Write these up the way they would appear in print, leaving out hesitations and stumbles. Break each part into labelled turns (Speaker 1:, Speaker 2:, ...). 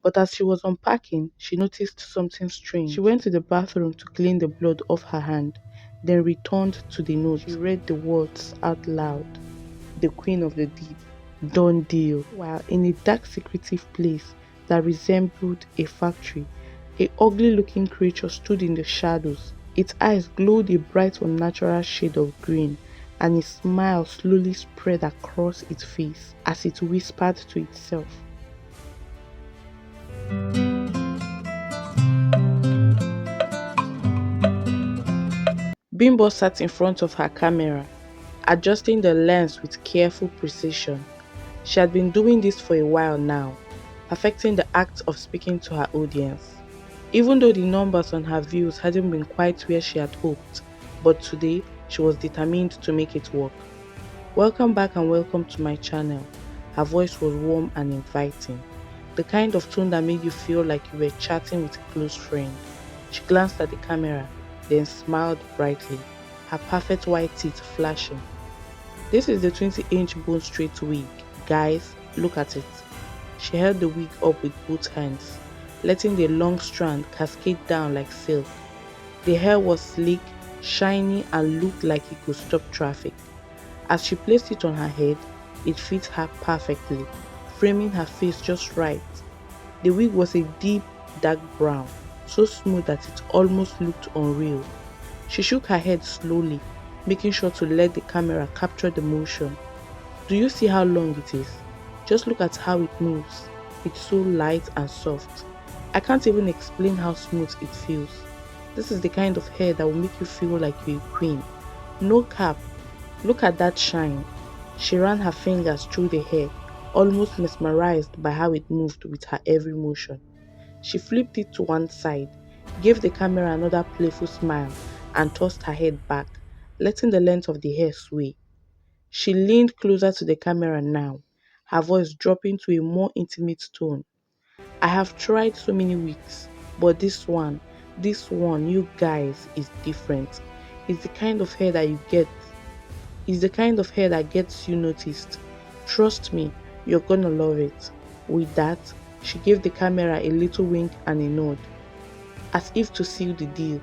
Speaker 1: But as she was unpacking, she noticed something strange. She went to the bathroom to clean the blood off her hand, then returned to the note. She read the words out loud. The Queen of the Deep. Done deal. While in a dark secretive place that resembled a factory, a ugly looking creature stood in the shadows. Its eyes glowed a bright unnatural shade of green, and a smile slowly spread across its face as it whispered to itself. Bimbo sat in front of her camera, adjusting the lens with careful precision. She had been doing this for a while now, perfecting the act of speaking to her audience. Even though the numbers on her views hadn't been quite where she had hoped, but today she was determined to make it work. Welcome back and welcome to my channel. Her voice was warm and inviting, the kind of tone that made you feel like you were chatting with a close friend. She glanced at the camera, then smiled brightly, her perfect white teeth flashing. This is the 20-inch bone straight wig. Guys, look at it. She held the wig up with both hands, letting the long strand cascade down like silk. The hair was sleek, shiny, and looked like it could stop traffic. As she placed it on her head, it fit her perfectly, framing her face just right. The wig was a deep, dark brown, so smooth that it almost looked unreal. She shook her head slowly, making sure to let the camera capture the motion. Do you see how long it is? Just look at how it moves. It's so light and soft. I can't even explain how smooth it feels. This is the kind of hair that will make you feel like you're a queen. No cap. Look at that shine. She ran her fingers through the hair, almost mesmerized by how it moved with her every motion. She flipped it to one side, gave the camera another playful smile, and tossed her head back, letting the length of the hair sway. She leaned closer to the camera now, her voice dropping to a more intimate tone. I have tried so many wigs, but this one, you guys, is different. It's the kind of hair that you get. It's the kind of hair that gets you noticed. Trust me, you're gonna love it. With that, she gave the camera a little wink and a nod, as if to seal the deal.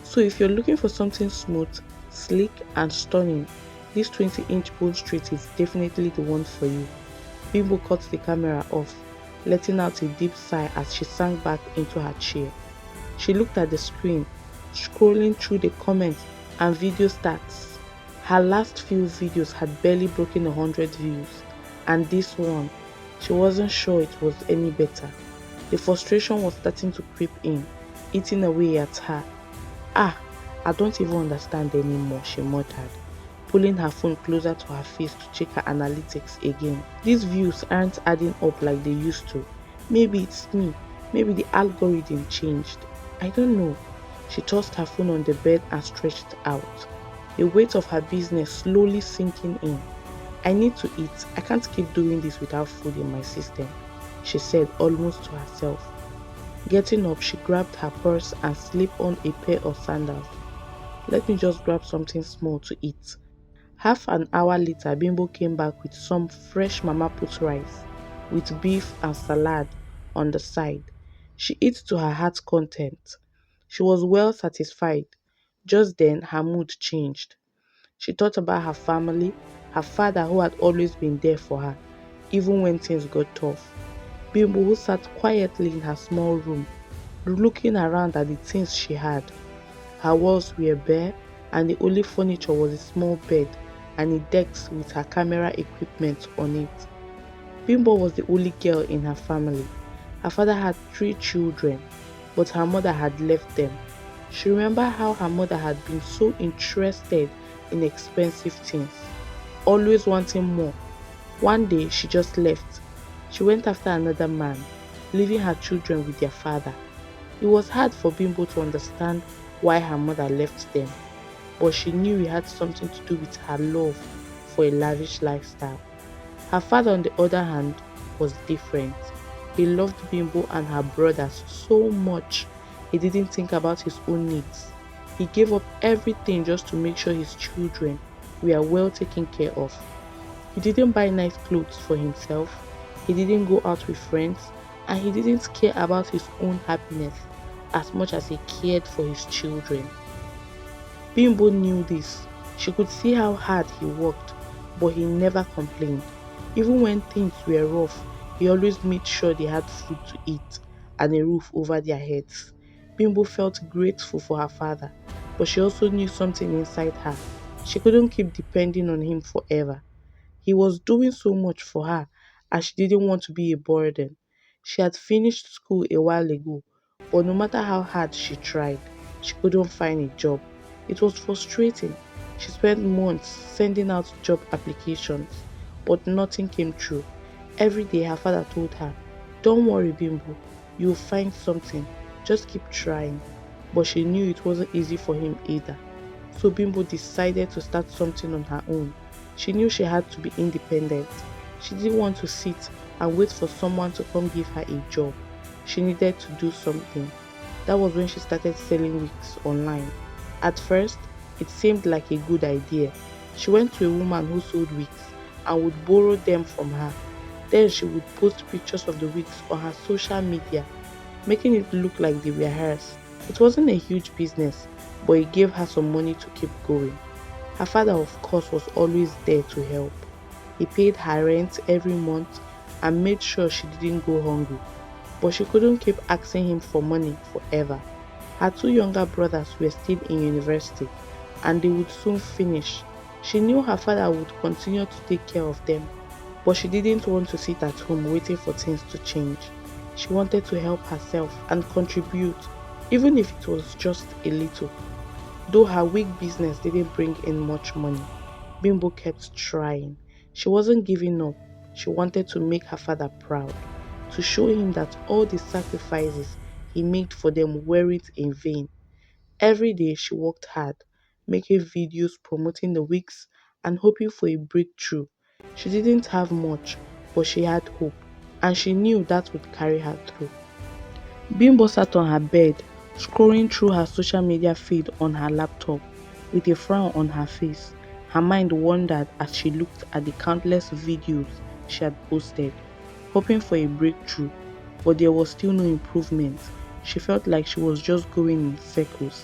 Speaker 1: So if you're looking for something smooth, sleek, and stunning, this 20-inch bone straight is definitely the one for you. Bimbo cut the camera off, letting out a deep sigh as she sank back into her chair. She looked at the screen, scrolling through the comments and video stats. Her last few videos had barely broken 100 views, and this one, she wasn't sure it was any better. The frustration was starting to creep in, eating away at her. Ah, I don't even understand anymore, she muttered, pulling her phone closer to her face to check her analytics again. These views aren't adding up like they used to. Maybe it's me. Maybe the algorithm changed. I don't know. She tossed her phone on the bed and stretched out, the weight of her business slowly sinking in. I need to eat. I can't keep doing this without food in my system, she said almost to herself. Getting up, she grabbed her purse and slipped on a pair of sandals. Let me just grab something small to eat. Half an hour later, Bimbo came back with some fresh mama put rice, with beef and salad on the side. She ate to her heart's content. She was well satisfied. Just then, her mood changed. She thought about her family, her father who had always been there for her, even when things got tough. Bimbo, who sat quietly in her small room, looking around at the things she had. Her walls were bare, and the only furniture was a small bed and a desk with her camera equipment on it. Bimbo was the only girl in her family. Her father had 3 children, but her mother had left them. She remembered how her mother had been so interested in expensive things, always wanting more. One day she just left. She went after another man, leaving her children with their father. It was hard for Bimbo to understand why her mother left them, but she knew it had something to do with her love for a lavish lifestyle. Her father, on the other hand, was different. He loved Bimbo and her brothers so much, he didn't think about his own needs. He gave up everything just to make sure his children were well taken care of. He didn't buy nice clothes for himself, he didn't go out with friends, and he didn't care about his own happiness as much as he cared for his children. Bimbo knew this. She could see how hard he worked, but he never complained. Even when things were rough, he always made sure they had food to eat and a roof over their heads. Bimbo felt grateful for her father, but she also knew something inside her. She couldn't keep depending on him forever. He was doing so much for her, and she didn't want to be a burden. She had finished school a while ago, but no matter how hard she tried, she couldn't find a job. It was frustrating. She spent months sending out job applications, but nothing came true. Every day her father told her, "Don't worry, Bimbo, you'll find something. Just keep trying." But she knew it wasn't easy for him either. So Bimbo decided to start something on her own. She knew she had to be independent. She didn't want to sit and wait for someone to come give her a job. She needed to do something. That was when she started selling wigs online. At first, it seemed like a good idea. She went to a woman who sold wigs and would borrow them from her. Then she would post pictures of the wigs on her social media, making it look like they were hers. It wasn't a huge business, but it gave her some money to keep going. Her father, of course, was always there to help. He paid her rent every month and made sure she didn't go hungry. But she couldn't keep asking him for money forever. Her two younger brothers were still in university and they would soon finish. She knew her father would continue to take care of them, but she didn't want to sit at home waiting for things to change. She wanted to help herself and contribute, even if it was just a little. Though her wig business didn't bring in much money, Bimbo kept trying. She wasn't giving up. She wanted to make her father proud, to show him that all the sacrifices he made for them weren't in vain. Every day she worked hard, making videos promoting the wigs and hoping for a breakthrough. She didn't have much, but she had hope, and she knew that would carry her through. Bimbo sat on her bed, scrolling through her social media feed on her laptop, with a frown on her face. Her mind wandered as she looked at the countless videos she had posted, hoping for a breakthrough, but there was still no improvement. She felt like she was just going in circles.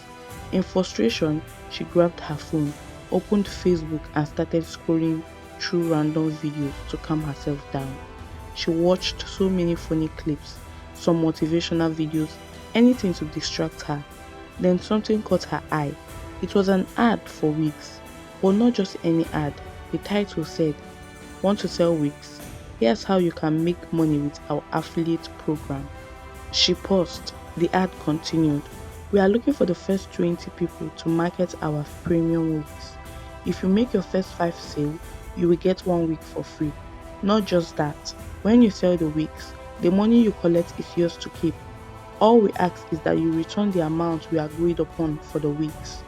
Speaker 1: In frustration, she grabbed her phone, opened Facebook, and started scrolling through random videos to calm herself down. She watched so many funny clips, some motivational videos, anything to distract her. Then something caught her eye. It was an ad for wigs, but not just any ad. The title said, "Want to sell wigs? Here's how you can make money with our affiliate program." She paused. The ad continued. "We are looking for the first 20 people to market our premium wigs. If you make your first 5 sale, you will get 1 wig for free. Not just that, when you sell the wigs, the money you collect is yours to keep. All we ask is that you return the amount we agreed upon for the wigs.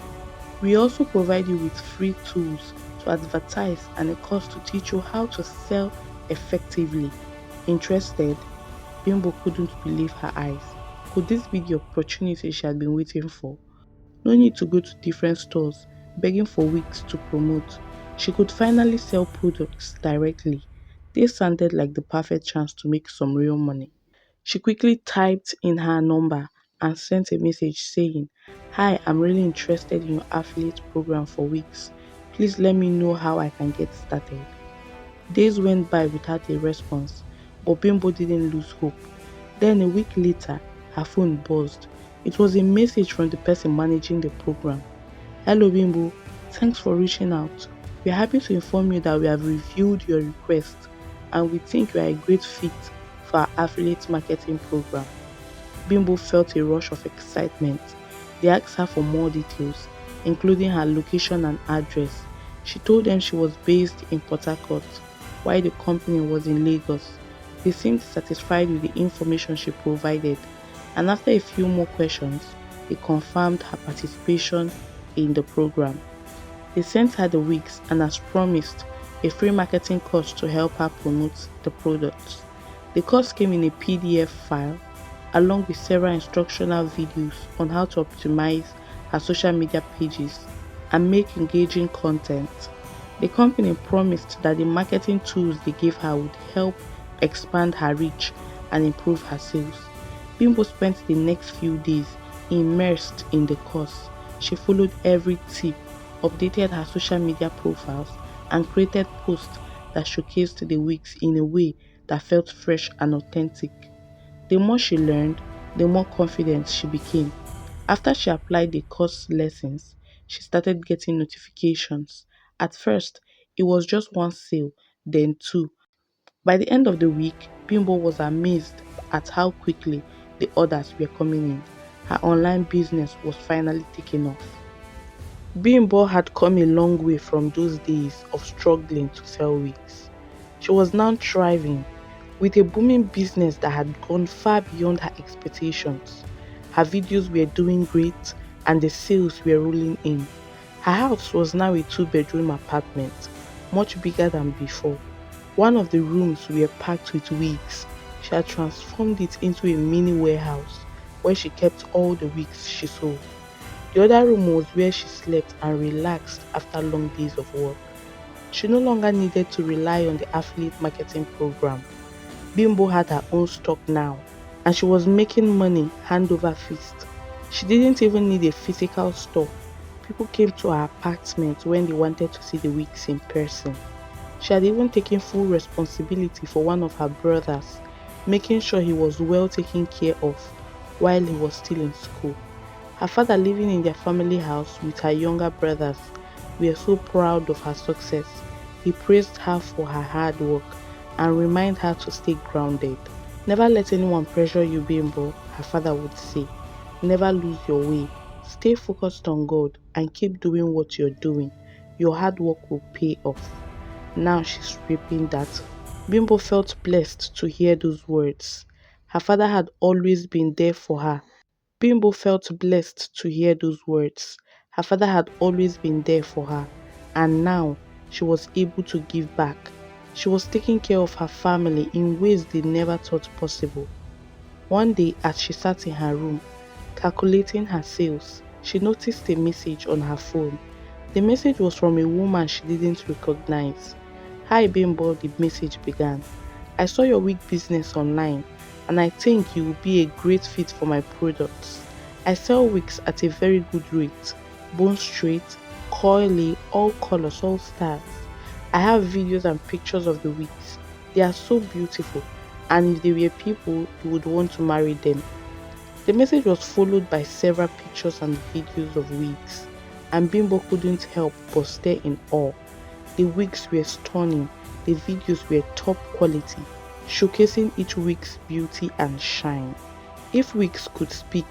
Speaker 1: We also provide you with free tools to advertise and a course to teach you how to sell effectively. Interested?" Bimbo couldn't believe her eyes. Could this be the opportunity she had been waiting for? No need to go to different stores begging for wigs to promote. She could finally sell products directly. This sounded like the perfect chance to make some real money. She quickly typed in her number and sent a message saying, "Hi, I'm really interested in your affiliate program for wigs. Please let me know how I can get started." Days went by without a response, but Bimbo didn't lose hope. Then a week later, her phone buzzed. It was a message from the person managing the program. "Hello Bimbo, thanks for reaching out. We are happy to inform you that we have reviewed your request and we think you are a great fit for our affiliate marketing program." Bimbo felt a rush of excitement. They asked her for more details, including her location and address. She told them she was based in Port Harcourt, while the company was in Lagos. They seemed satisfied with the information she provided, and after a few more questions, they confirmed her participation in the program. They sent her the wigs and, as promised, a free marketing course to help her promote the products. The course came in a PDF file along with several instructional videos on how to optimize her social media pages and make engaging content. The company promised that the marketing tools they gave her would help expand her reach and improve her sales. Bimbo spent the next few days immersed in the course. She followed every tip, updated her social media profiles, and created posts that showcased the wigs in a way that felt fresh and authentic. The more she learned, the more confident she became. After she applied the course lessons, she started getting notifications. At first, it was just one sale, then two. By the end of the week, Bimbo was amazed at how quickly the orders were coming in. Her online business was finally taking off. Bimbo had come a long way from those days of struggling to sell wigs. She was now thriving with a booming business that had gone far beyond her expectations. Her videos were doing great and the sales were rolling in. Her house was now a two-bedroom apartment, much bigger than before. One of the rooms were packed with wigs. She had transformed it into a mini warehouse where she kept all the wigs she sold. The other room was where she slept and relaxed after long days of work. She no longer needed to rely on the affiliate marketing program. Bimbo had her own stock now, and she was making money hand over fist. She didn't even need a physical store. People came to her apartment when they wanted to see the wigs in person. She had even taken full responsibility for one of her brothers, making sure he was well taken care of while he was still in school. Her father, living in their family house with her younger brothers, were so proud of her success. He praised her for her hard work and reminded her to stay grounded. Never let anyone pressure you, Bimbo, her father would say. Never lose your way. Stay focused on God and keep doing what you're doing. Your hard work will pay off. Now she's reaping that. Bimbo felt blessed to hear those words. Her father had always been there for her. Bimbo felt blessed to hear those words. Her father had always been there for her, and now she was able to give back. She was taking care of her family in ways they never thought possible. One day, as she sat in her room, calculating her sales, she noticed a message on her phone. The message was from a woman she didn't recognize. "Hi Bimbo," the message began. "I saw your wig business online and I think you will be a great fit for my products. I sell wigs at a very good rate, bone straight, coily, all colors, all styles. I have videos and pictures of the wigs. They are so beautiful, and if they were people, you would want to marry them." The message was followed by several pictures and videos of wigs, and Bimbo couldn't help but stare in awe. The wigs were stunning, the videos were top quality, showcasing each wig's beauty and shine. If wigs could speak,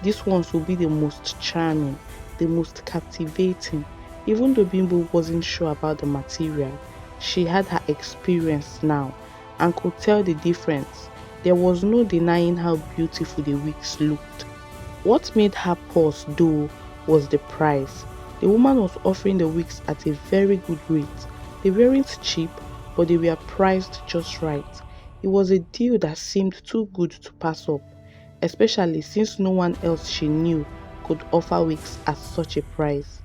Speaker 1: these ones would be the most charming, the most captivating. Even though Bimbo wasn't sure about the material, she had her experience now and could tell the difference. There was no denying how beautiful the wigs looked. What made her pause though was the price. The woman was offering the wigs at a very good rate. They weren't cheap, but they were priced just right. It was a deal that seemed too good to pass up, especially since no one else she knew could offer wigs at such a price.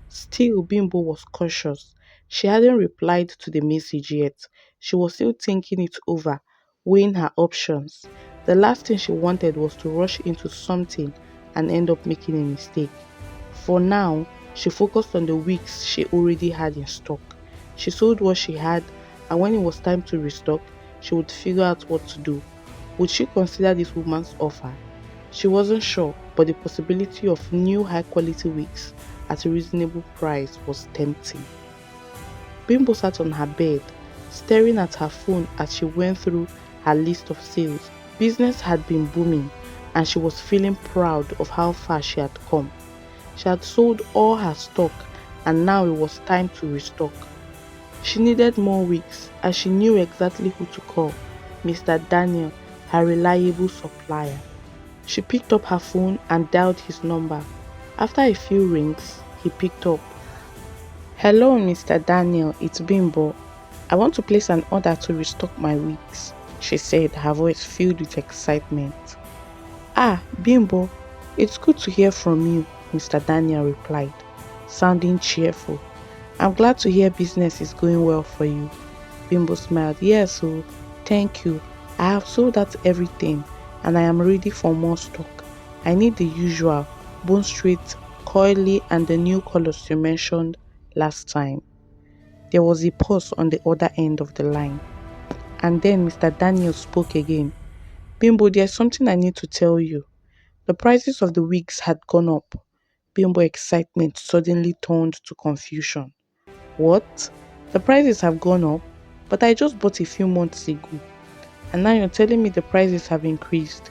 Speaker 1: Still, Bimbo was cautious. She hadn't replied to the message yet. She was still thinking it over, weighing her options. The last thing she wanted was to rush into something and end up making a mistake. For now, she focused on the wigs she already had in stock. She sold what she had, and when it was time to restock, she would figure out what to do. Would she consider this woman's offer? She wasn't sure, but the possibility of new high quality wigs at a reasonable price was tempting. Bimbo sat on her bed, staring at her phone as she went through her list of sales. Business had been booming, and she was feeling proud of how far she had come. She had sold all her stock, and now it was time to restock. She needed more wigs, and she knew exactly who to call: Mr. Daniel, her reliable supplier. She picked up her phone and dialed his number. After a few rings, he picked up. "Hello, Mr. Daniel, it's Bimbo. I want to place an order to restock my wigs," she said, her voice filled with excitement. "Ah, Bimbo, it's good to hear from you," Mr. Daniel replied, sounding cheerful. "I'm glad to hear business is going well for you." Bimbo smiled. "Yes, oh, thank you. I have sold out everything and I am ready for more stock. I need the usual bone straight, coily, and the new colors you mentioned last time. There was a pause on the other end of the line. And then Mr. Daniel spoke again. Bimbo, there's something I need to tell you. The prices of the wigs had gone up. Bimbo excitement suddenly turned to confusion. What? The prices have gone up? But I just bought a few months ago. And now you're telling me the prices have increased.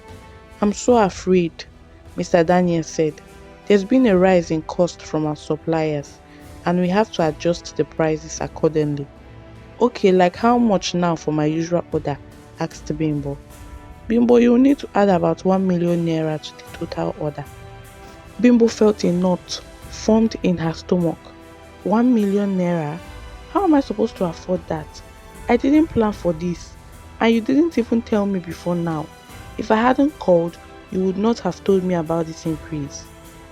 Speaker 1: I'm so afraid, Mr. Daniel said. There's been a rise in cost from our suppliers, and we have to adjust the prices accordingly. Okay, like how much now for my usual order? Asked Bimbo. Bimbo, you will need to add about 1 million naira to the total order. Bimbo felt a knot formed in her stomach. 1 million naira? How am I supposed to afford that? I didn't plan for this, and you didn't even tell me before now. If I hadn't called, you would not have told me about this increase.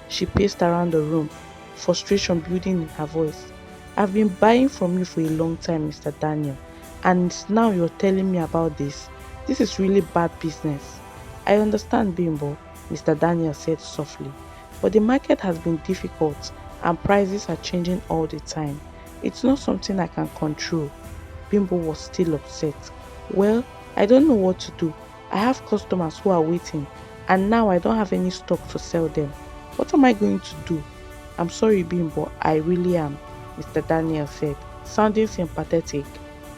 Speaker 1: She paced around the room, frustration building in her voice. I've been buying from you for a long time, Mr. Daniel, and now you're telling me about this. This is really bad business. I understand, Bimbo, Mr. Daniel said softly. But the market has been difficult and prices are changing all the time. It's not something I can control. Bimbo was still upset. Well, I don't know what to do. I have customers who are waiting and now I don't have any stock to sell them. What am I going to do? I'm sorry, Bimbo, I really am, Mr. Daniel said, sounding sympathetic.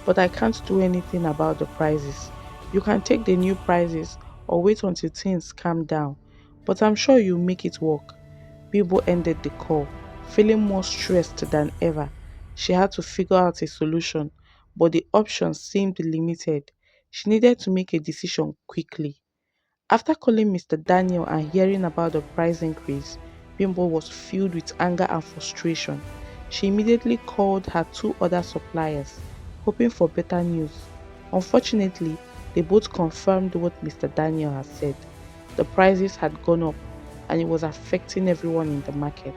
Speaker 1: But I can't do anything about the prices. You can take the new prices or wait until things calm down. But I'm sure you'll make it work. Bimbo ended the call, feeling more stressed than ever. She had to figure out a solution, but the options seemed limited. She needed to make a decision quickly. After calling Mr. Daniel and hearing about the price increase, Bimbo was filled with anger and frustration. She immediately called her two other suppliers, hoping for better news. Unfortunately, they both confirmed what Mr. Daniel had said. The prices had gone up and it was affecting everyone in the market.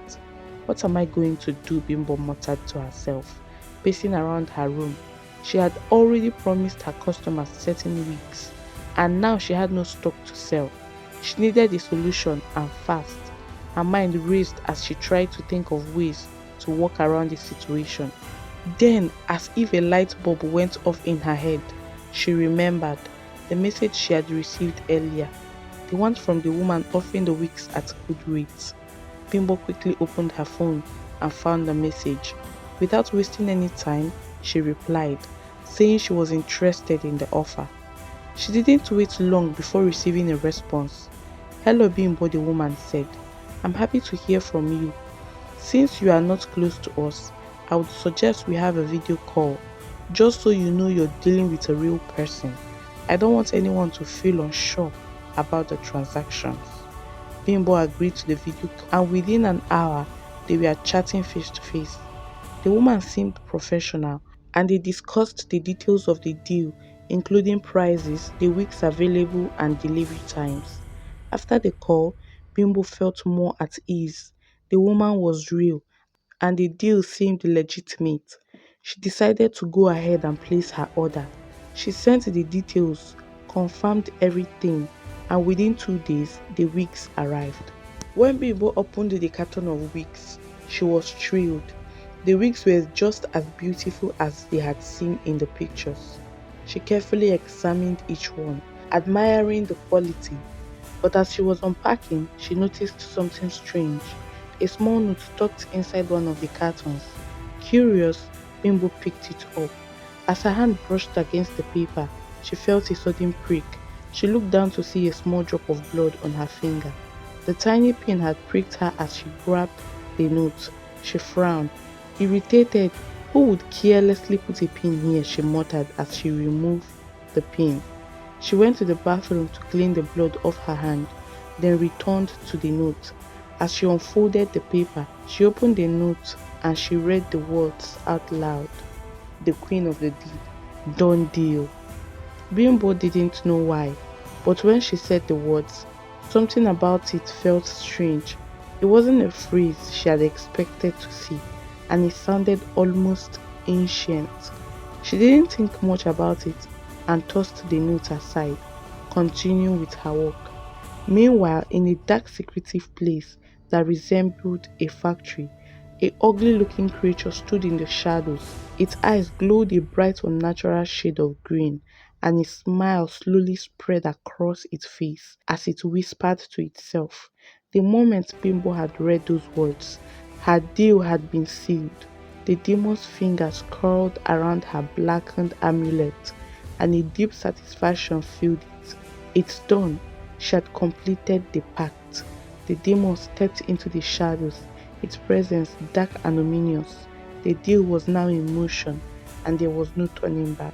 Speaker 1: What am I going to do? Bimbo muttered to herself, pacing around her room. She had already promised her customers certain weeks and now she had no stock to sell. She needed a solution and fast. Her mind raced as she tried to think of ways to work around the situation. Then, as if a light bulb went off in her head, she remembered the message she had received earlier, the one from the woman offering the wigs at good rates. Bimbo quickly opened her phone and found the message. Without wasting any time, she replied, saying she was interested in the offer. She didn't wait long before receiving a response. Hello Bimbo, the woman said. I'm happy to hear from you. Since you are not close to us, I would suggest we have a video call, just so you know you're dealing with a real person. I don't want anyone to feel unsure about the transactions. Bimbo agreed to the video call and within an hour, they were chatting face to face. The woman seemed professional and they discussed the details of the deal, including prices, the weeks available, and delivery times. After the call, Bimbo felt more at ease. The woman was real and the deal seemed legitimate. She decided to go ahead and place her order. She sent the details, confirmed everything, and within 2 days, the wigs arrived. When Bimbo opened the carton of wigs, she was thrilled. The wigs were just as beautiful as they had seen in the pictures. She carefully examined each one, admiring the quality. But as she was unpacking, she noticed something strange. A small note tucked inside one of the cartons. Curious, Bimbo picked it up. As her hand brushed against the paper, she felt a sudden prick. She looked down to see a small drop of blood on her finger. The tiny pin had pricked her as she grabbed the note. She frowned. Irritated, who would carelessly put a pin here, she muttered as she removed the pin. She went to the bathroom to clean the blood off her hand, then returned to the note. As she unfolded the paper, she opened the note and she read the words out loud. The queen of the deed. Done deal. Bimbo didn't know why, but when she said the words, something about it felt strange. It wasn't a phrase she had expected to see, and it sounded almost ancient. She didn't think much about it, and tossed the note aside, continuing with her work. Meanwhile, in a dark secretive place that resembled a factory, a ugly looking creature stood in the shadows. Its eyes glowed a bright unnatural shade of green, and a smile slowly spread across its face as it whispered to itself. The moment Bimbo had read those words, her deal had been sealed. The demon's fingers curled around her blackened amulet, and a deep satisfaction filled it. It's done. She had completed the pact. The demon stepped into the shadows, its presence dark and ominous. The deal was now in motion, and there was no turning back.